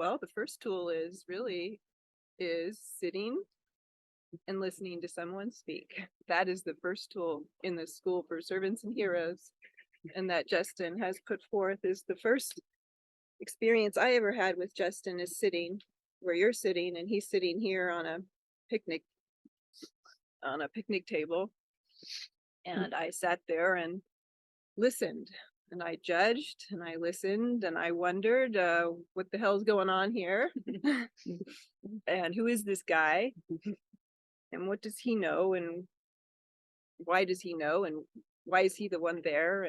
Well, the first tool is sitting and listening to someone speak. That is the first tool in the School for Servants and Heroes, and that Justin has put forth is the first experience I ever had with Justin is sitting where you're sitting, and he's sitting here on a picnic table, and I sat there and listened, and I judged, and I listened, and I wondered what the hell's going on here, and who is this guy, and what does he know, and why does he know, and why is he the one there,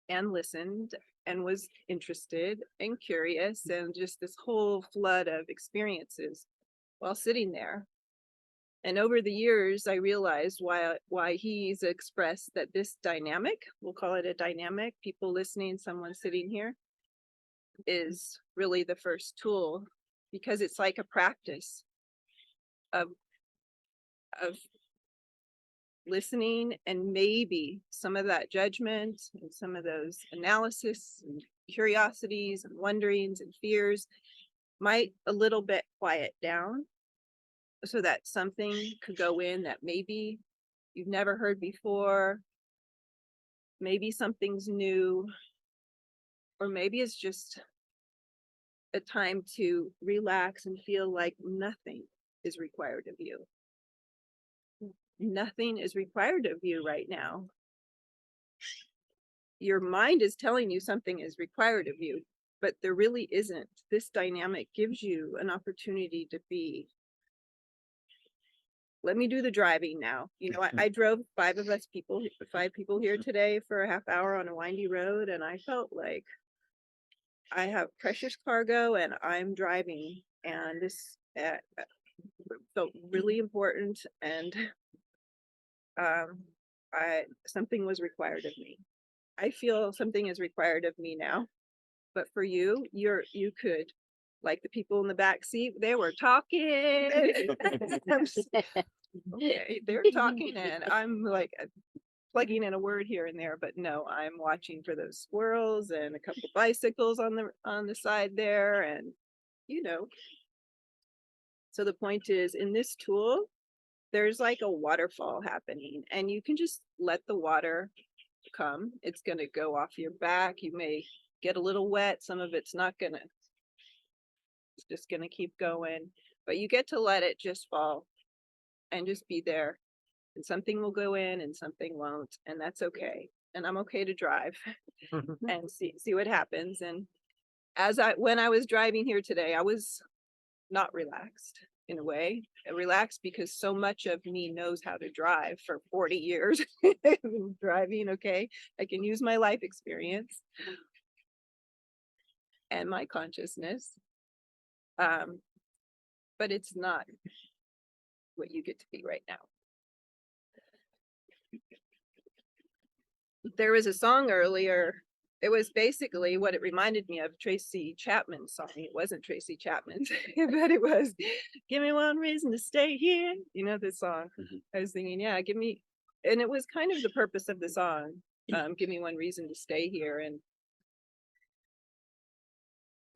and listened and was interested and curious, and just this whole flood of experiences while sitting there. And over the years, I realized why he's expressed that this dynamic, we'll call it a dynamic, people listening, someone sitting here, is really the first tool, because it's like a practice of listening, and maybe some of that judgment and some of those analysis and curiosities and wonderings and fears might a little bit quiet down, so that something could go in that maybe you've never heard before, maybe something's new, or maybe it's just a time to relax and feel like nothing is required of you. Nothing is required of you right now. Your mind is telling you something is required of you, but there really isn't. This dynamic gives you an opportunity to be. Let me do the driving now. I drove five people here today for a half hour on a windy road, and I felt like I have precious cargo and I'm driving, and this felt really important, and something was required of me. I feel something is required of me now, but for you, you could, like the people in the back seat, they were talking. Okay, they're talking, and I'm like plugging in a word here and there, but no, I'm watching for those squirrels and a couple bicycles on the side there, and so the point is, in this tool, there's like a waterfall happening, and you can just let the water come. It's going to go off your back. You may get a little wet. Some of it's not gonna, it's just gonna keep going, but you get to let it just fall and just be there, and something will go in and something won't, and that's okay. And I'm okay to drive and see what happens. And when I was driving here today, I was not relaxed in a way. Relaxed because so much of me knows how to drive for 40 years. Driving, okay, I can use my life experience and my consciousness, but it's not what you get to be right now. There was a song earlier. It was basically what it reminded me of, Tracy Chapman's song. It wasn't Tracy Chapman's, but it was, "Give me one reason to stay here." You know this song? Mm-hmm. I was thinking, yeah, give me, and it was kind of the purpose of the song. Give me one reason to stay here. And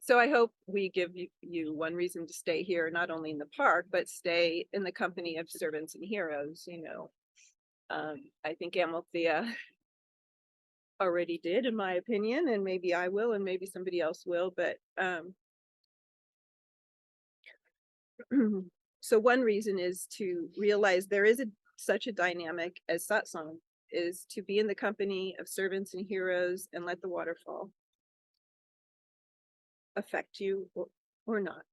so I hope we give you one reason to stay here, not only in the park, but stay in the company of servants and heroes. I think Amalthea already did, in my opinion, and maybe I will, and maybe somebody else will, but so one reason is to realize there is such a dynamic as satsang, is to be in the company of servants and heroes and let the waterfall affect you or not.